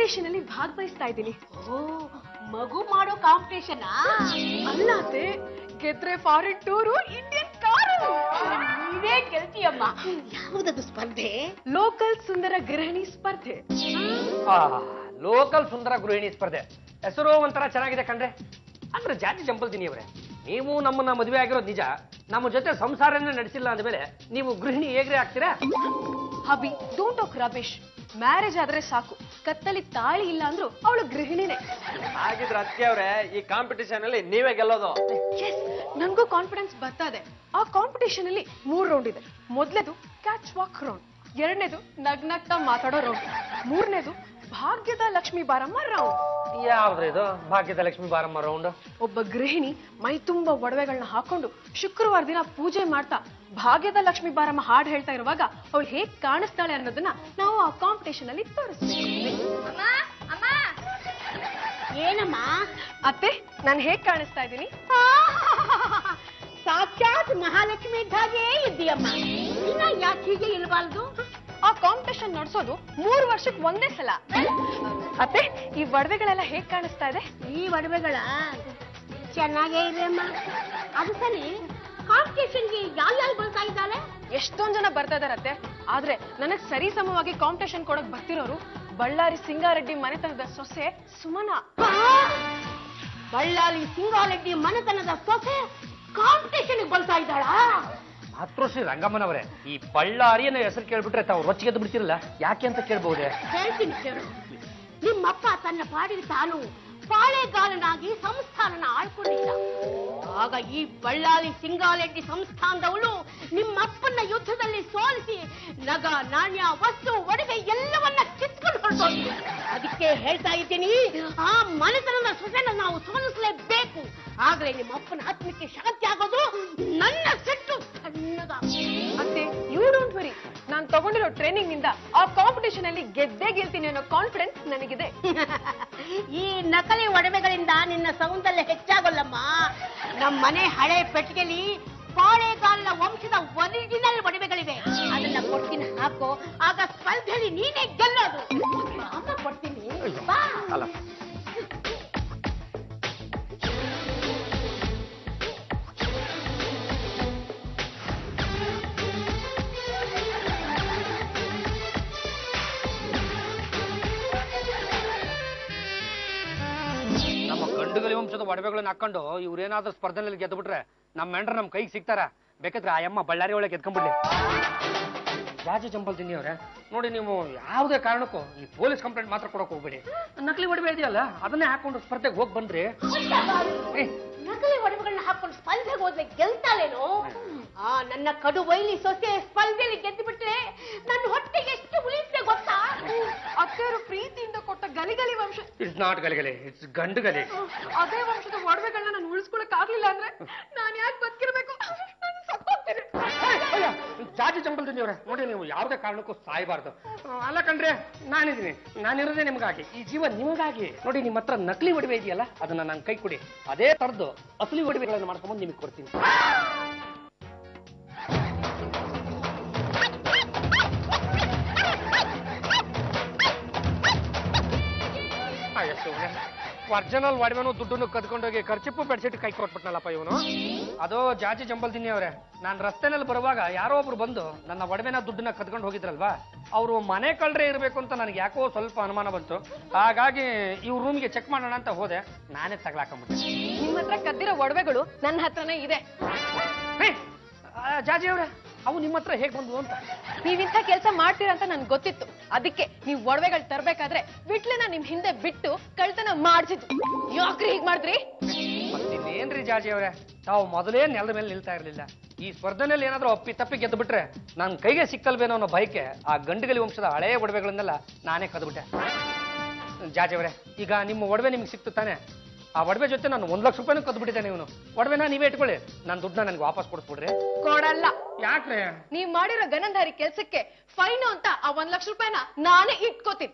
Competition ಅಲ್ಲಿ ಭಾಗವಹಿಸ್ತಾ ಇದ್ದೀನಿ. ಓ, ಮಗು ಮಾಡೋ ಕಾಂಪಿಟೇಷನ್ ಅಲ್ಲ ಅತ್ತೆ, ಗೆದ್ರೆ ಫಾರಿನ್ ಟೂರು, ಇಂಡಿಯನ್ ಕಾರು. ನೀವೇ ಗೆಲ್ತೀಯಮ್ಮ. ಯಾವುದದು ಸ್ಪರ್ಧೆ? ಲೋಕಲ್ ಸುಂದರ ಗೃಹಿಣಿ ಸ್ಪರ್ಧೆ. ಲೋಕಲ್ ಸುಂದರ ಗೃಹಿಣಿ ಸ್ಪರ್ಧೆ ಹೆಸರು ಒಂಥರ ಚೆನ್ನಾಗಿದೆ ಕಣ್ರೆ. ಅಂದ್ರೆ ಜಾತಿ ಜಂಪಲ್ದಿನಿ ಅವರೇ, ನೀವು ನಮ್ಮನ್ನ ಮದುವೆ ಆಗಿರೋದು ನಿಜ, ನಮ್ಮ ಜೊತೆ ಸಂಸಾರನೇ ನಡೆಸಿಲ್ಲ ಅಂದಮೇಲೆ ನೀವು ಗೃಹಿಣಿ ಹೇಗ್ರೆ ಆಗ್ತೀರಾ? ಹಬಿ, ಡೋಂಟ್ ಟಾಕ್ ರಮೇಶ್. ಮ್ಯಾರೇಜ್ ಆದ್ರೆ ಸಾಕು, ಕತ್ತಲಿ ತಾಳಿ ಇಲ್ಲ ಅಂದ್ರು ಅವಳು ಗೃಹಿಣಿನೇ. ಹಾಗಿದ್ರೆ ಅತ್ತೆ ಅವ್ರೆ, ಈ ಕಾಂಪಿಟಿಷನ್ ಅಲ್ಲಿ ನೀವೇ ಗೆಲ್ಲೋದು. ನನ್ಗೂ ಕಾನ್ಫಿಡೆನ್ಸ್ ಬರ್ತಾ ಇದೆ. ಆ ಕಾಂಪಿಟೇಷನ್ ಅಲ್ಲಿ 3 ರೌಂಡ್ ಇದೆ. ಮೊದಲನೇದು ಕ್ಯಾಚ್ ವಾಕ್ ರೌಂಡ್, ಎರಡನೇದು ನಗ್ನಗ್ತಾ ಮಾತಾಡೋ ರೌಂಡ್, ಮೂರನೇದು ಭಾಗ್ಯದ ಲಕ್ಷ್ಮೀ ಬಾರಮ್ಮ ರೌಂಡ್. ಯಾವ್ದು ಇದು ಭಾಗ್ಯದ ಲಕ್ಷ್ಮೀ ಬಾರಮ್ಮ ರೌಂಡ್? ಒಬ್ಬ ಗೃಹಿಣಿ ಮೈ ತುಂಬಾ ಒಡವೆಗಳನ್ನ ಹಾಕೊಂಡು ಶುಕ್ರವಾರ ದಿನ ಪೂಜೆ ಮಾಡ್ತಾ ಭಾಗ್ಯದ ಲಕ್ಷ್ಮೀ ಬಾರಮ್ಮ ಹಾಡು ಹೇಳ್ತಾ ಇರುವಾಗ ಅವಳು ಹೇಗ್ ಕಾಣಿಸ್ತಾಳೆ ಅನ್ನೋದನ್ನ ನಾವು ಆ ಕಾಂಪಿಟೇಷನ್ ಅಲ್ಲಿ ತೋರಿಸ್ತೀವಿ. ಏನಮ್ಮ ಅತ್ತೆ, ನಾನು ಹೇಗ್ ಕಾಣಿಸ್ತಾ ಇದ್ದೀನಿ? ಸಾಕ್ಷಾತ್ ಮಹಾಲಕ್ಷ್ಮಿ ಇದ್ದಾಗೆ ಇದ್ದೀಯಮ್ಮ. ಇನ್ನ ಯಾಕೆ ಹೀಗೆ ಇರಬಾರ್ದು? ಆ ಕಾಂಪಿಟೇಷನ್ ನಡೆಸೋದು 3 ವರ್ಷಕ್ಕೆ ಒಂದೇ ಸಲ. ಅತ್ತೆ, ಈ ಒಡವೆಗಳೆಲ್ಲ ಹೇಗ್ ಕಾಣಿಸ್ತಾ ಇದೆ? ಈ ಒಡವೆಗಳ ಚೆನ್ನಾಗೇ ಇದೆ ಅಮ್ಮ. ಅದು ಸರಿ, ಕಾಂಪಿಟೇಷನ್ಗೆ ಯಾರ್ಯಾರು ಬರ್ತಾ ಇದ್ದಾಳೆ? ಎಷ್ಟೊಂದ್ ಜನ ಬರ್ತಾ ಇದಾರತ್ತೆ. ಆದ್ರೆ ನನಗ್ ಸರಿ ಸಮವಾಗಿ ಕಾಂಪಿಟೇಷನ್ ಕೊಡಕ್ ಬರ್ತಿರೋರು ಬಳ್ಳಾರಿ ಸಿಂಗಾರೆಡ್ಡಿ ಮನೆತನದ ಸೊಸೆ ಸುಮನಾ. ಬಳ್ಳಾರಿ ಸಿಂಗಾರೆಡ್ಡಿ ಮನೆತನದ ಸೊಸೆ ಕಾಂಪಿಟೇಷನ್ ಬರ್ತಾ ಇದ್ದಾಳ? ಮಾತೃಶ್ರೀ ರಂಗಮ್ಮನವರೇ, ಈ ಬಳ್ಳಾರಿ ಅನ್ನೋ ಹೆಸರು ಕೇಳ್ಬಿಟ್ರೆ ತಾವು ರೊಚ್ಚಿಗೆದ್ದು ಬಿಡ್ತಿರಲ್ಲ, ಯಾಕೆ ಅಂತ ಕೇಳ್ಬಹುದೇ? ಹೇಳ್ತೀನಿ ಕೇಳು. ನಿಮ್ಮಪ್ಪ ತನ್ನ ಪಾಡಿಗೆ ತಾನು ಪಾಳೆಗಾರನಾಗಿ ಸಂಸ್ಥಾನನ ಆಳ್ಕೊಂಡಿದ್ದ. ಆಗ ಈ ಬಳ್ಳಾರಿ ಸಿಂಗಾರೆಡ್ಡಿ ಸಂಸ್ಥಾನದವಳು ನಿಮ್ಮಪ್ಪನ ಯುದ್ಧದಲ್ಲಿ ಸೋಲಿಸಿ ನಗ, ನಾಣ್ಯ, ವಸ್ತು, ಒಡವೆ ಎಲ್ಲವನ್ನ ಕಿತ್ಕೊಂಡು ಹೊರಟೋಗಿ. ಅದಕ್ಕೆ ಹೇಳ್ತಾ ಇದ್ದೀನಿ, ಆ ಮನೆತನದ ಸೊಸೆನ ನಾವು ಸೋಲಿಸಲೇಬೇಕು. ಆಗ್ಲೇ ನಿಮ್ಮಪ್ಪನ ಆತ್ಮಕ್ಕೆ ಶಾಂತಿ ಆಗೋದು. ನನ್ನ ಸಿಟ್ಟು ಅತ್ತೆ, ಯು ಡೋಂಟ್ ವರಿ. ನಾನ್ ತಗೊಂಡಿರೋ ಟ್ರೈನಿಂಗ್ ನಿಂದ ಆ ಕಾಂಪಿಟೇಷನ್ ಅಲ್ಲಿ ಗೆದ್ದೇ ಗೆಲ್ತೀನಿ ಅನ್ನೋ ಕಾನ್ಫಿಡೆನ್ಸ್ ನನಗಿದೆ. ಈ ನಕಲಿ ಒಡವೆಗಳಿಂದ ನಿನ್ನ ಸೌಂದರ್ಯ ಹೆಚ್ಚಾಗಲ್ಲಮ್ಮ. ನಮ್ಮ ಮನೆ ಹಳೆ ಪೆಟ್ಟಿಗೆಲಿ ಪಾಳೆಗಾರನ ವಂಶದ ಒರಿಜಿನಲ್ ಒಡವೆಗಳಿವೆ. ಅದನ್ನ ಕೊಡ್ತೀನಿ, ಹಾಕೋ. ಆಗ ಸ್ಪರ್ಧೆಯಲ್ಲಿ ನೀನೇ ಗೆಲ್ಲೋದು. ಕೊಡ್ತೀನಿ, ಬಾ. ನಮ್ಮ ಗಂಡುಗಲಿ ವಂಶದ ಒಡವೆಗಳನ್ನ ಹಾಕೊಂಡು ಇವ್ರೇನಾದ್ರೂ ಸ್ಪರ್ಧೆಯಲ್ಲಿ ಗೆದ್ದು ಬಿಟ್ರೆ ನಮ್ಮ ಮೆಂಡ್ರ ನಮ್ ಕೈಗೆ ಸಿಗ್ತಾರ. ಬೇಕಾದ್ರೆ ಆ ಅಮ್ಮ ಬಳ್ಳಾರಿ ಒಳಗೆ ಗೆದ್ಕೊಂಡ್ಬಿಡ್ಲಿ. ಜಾಜಿ ಜಂಪಲ್ದಿನಿ ಅವ್ರೆ, ನೋಡಿ, ನೀವು ಯಾವುದೇ ಕಾರಣಕ್ಕೂ ಈ ಪೊಲೀಸ್ ಕಂಪ್ಲೇಂಟ್ ಮಾತ್ರ ಕೊಡಕ್ ಹೋಗ್ಬೇಡಿ. ನಕಲಿ ಒಡವೆ ಇದೆಯಲ್ಲ ಅದನ್ನೇ ಹಾಕೊಂಡು ಸ್ಪರ್ಧೆಗೆ ಹೋಗಿ ಬಂದ್ರಿ. ನಕಲಿ ಒಡವೆಗಳನ್ನ ಹಾಕೊಂಡು ಸ್ಪರ್ಧೆಗೆ ಹೋದ್ರೆ ಗೆಲ್ತಾಳೇನೋ? ನನ್ನ ಕಡು ವೈಲಿ ಸೊಸೆ ಸ್ಪರ್ಧೆಯಲ್ಲಿ ಗೆದ್ದು ಬಿಟ್ರೆ ನನ್ನ ಹೊಟ್ಟೆಗೆ ಎಷ್ಟು ಉಳಿಯುತ್ತೆ ಗೊತ್ತಾ? ಅತ್ತೆಯವರು ಪ್ರೀತಿಯಿಂದ ಕೊಟ್ಟ ಗಲಿಗಲಿ ವಂಶ. ಇಟ್ಸ್ ನಾಟ್ ಗಲಿಗಲಿ, ಇಟ್ಸ್ ಗಂಡುಗಲಿ. ಅದೇ ವಂಶದ ಒಡವೆಗಳನ್ನ ನಾನು ಉಳಿಸ್ಕೊಳಕ್ ಆಗ್ಲಿಲ್ಲ ಅಂದ್ರೆ ನಾನು ಯಾಕೆ ಬದುಕಿರ್ಬೇಕು? ಜಾಜಿ ಜಂಪಲ್ದಿನಿ ಅವ್ರೆ, ನೋಡಿ, ನೀವು ಯಾವುದೇ ಕಾರಣಕ್ಕೂ ಸಾಯಬಾರ್ದು. ಅಲ್ಲ ಕಣ್ರೆ, ನಾನಿರೋದೇ ನಿಮ್ಗಾಗಿ, ಈ ಜೀವ ನಿಮಗಾಗಿ. ನೋಡಿ, ನಿಮ್ಮ ಹತ್ರ ನಕಲಿ ಒಡವೆ ಇದೆಯಲ್ಲ ಅದನ್ನ ನನ್ನ ಕೈ ಕೊಡಿ. ಅದೇ ತರದ್ದು ಅಸಲಿ ಒಡವೆಗಳನ್ನು ಮಾಡ್ಕೊಂಡ್ಬಂದು ನಿಮಗೆ ಕೊಡ್ತೀನಿ. ಒರಿಜಿನಲ್ ಒಡವೆನು ದುಡ್ಡನ್ನು ಕದ್ಕೊಂಡೋಗಿ ಖರ್ಚಿಪ್ಪು ಬೆಡ್ಶೀಟ್ ಕೈ ಕೊಟ್ಬಿಟ್ನಲ್ಲಪ್ಪ ಇವನು. ಅದು ಜಾಜಿ ಜಂಪಲ್ದಿನಿ ಅವ್ರೆ, ನಾನು ರಸ್ತೆನಲ್ಲಿ ಬರುವಾಗ ಯಾರೋ ಒಬ್ರು ಬಂದು ನನ್ನ ಒಡವೆನ ದುಡ್ಡನ್ನ ಕದ್ಕೊಂಡು ಹೋಗಿದ್ರಲ್ವಾ, ಅವರು ಮನೆ ಕಳ್ರೆ ಇರಬೇಕು ಅಂತ ನನಗೆ ಯಾಕೋ ಸ್ವಲ್ಪ ಅನುಮಾನ ಬಂತು. ಹಾಗಾಗಿ ಇವ್ರ ರೂಮ್ಗೆ ಚೆಕ್ ಮಾಡೋಣ ಅಂತ ಹೋದೆ, ನಾನೇ ತಗ್ಲಾಕೊಂಡ್ಬಿಟ್ಟೆ. ನಿಮ್ಮ ಹತ್ರ ಕದ್ದಿರೋ ಒಡವೆಗಳು ನನ್ನ ಹತ್ರನೇ ಇದೆ. ಜಾಜಿ ಅವ್ರೆ, ಅವು ನಿಮ್ಮ ಹತ್ರ ಹೇಗ್ ಬಂದ್ವು ಅಂತ? ನೀವಿಂಥ ಕೆಲಸ ಮಾಡ್ತೀರಾ ಅಂತ ನನ್ಗೆ ಗೊತ್ತಿತ್ತು. ಅದಕ್ಕೆ ನೀವು ಒಡವೆಗಳು ತರ್ಬೇಕಾದ್ರೆ ವಿಟ್ಲನ್ನ ನಿಮ್ ಹಿಂದೆ ಬಿಟ್ಟು ಕಳ್ತನ ಮಾಡ್ಸಿದ್ದು. ಯಾಕ್ರಿ ಹೀಗ್ ಮಾಡಿದ್ರಿ? ಮತ್ತಿನ್ನೇನ್ರಿ ಜಾಜಿ ಅವ್ರೆ, ತಾವು ಮೊದಲೇ ನೆಲದ ಮೇಲೆ ನಿಲ್ತಾ ಇರ್ಲಿಲ್ಲ. ಈ ಸ್ಪರ್ಧೆನಲ್ಲಿ ಏನಾದ್ರೂ ಅಪ್ಪಿ ತಪ್ಪಿ ಗೆದ್ದು ಬಿಟ್ರೆ ನನ್ ಕೈಗೆ ಸಿಕ್ಕಲ್ವೇನೋ ಅನ್ನೋ ಭಯಕ್ಕೆ ಆ ಗಂಡುಗಲಿ ವಂಶದ ಹಳೆಯ ಒಡವೆಗಳನ್ನೆಲ್ಲ ನಾನೇ ಕದ್ಬಿಟ್ಟೆ. ಜಾಜಿ ಅವ್ರೆ, ಈಗ ನಿಮ್ಮ ಒಡವೆ ನಿಮ್ಗೆ ಸಿಕ್ತು ತಾನೆ? ಆ ಒಡವೆ ಜೊತೆ ನಾನು 1 ಲಕ್ಷ ರೂಪಾಯಿನೂ ಕದ್ಬಿಟ್ಟಿದ್ದೇನೆ. ಇವನು ಒಡವೆನ ನೀವೇ ಇಟ್ಕೊಳ್ಳಿ, ನನ್ನ ದುಡ್ಡನ್ನ ನನಗೆ ವಾಪಸ್ ಕೊಡಿಸ್ಬಿಡ್ರಿ. ಕೊಡಲ್ಲ. ಯಾಕ್ರೆ? ನೀವ್ ಮಾಡಿರೋ ಗನಂಧಾರಿ ಕೆಲ್ಸಕ್ಕೆ ಫೈನು ಅಂತ ಆ 1 ಲಕ್ಷ ರೂಪಾಯಿನ ನಾನೇ ಇಟ್ಕೋತೀನಿ.